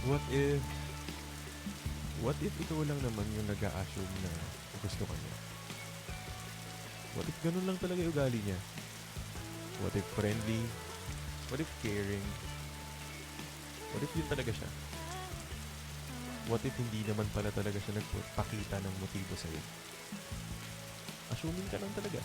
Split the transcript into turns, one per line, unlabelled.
What if, what if ikaw lang naman yung nag-a-assume na gusto ka niya? What if ganun lang talaga yung ugali niya? What if friendly? What if caring? What if yun talaga siya? What if hindi naman pala talaga siya nagpakita ng motibo sa'yo? Assuming ka lang talaga.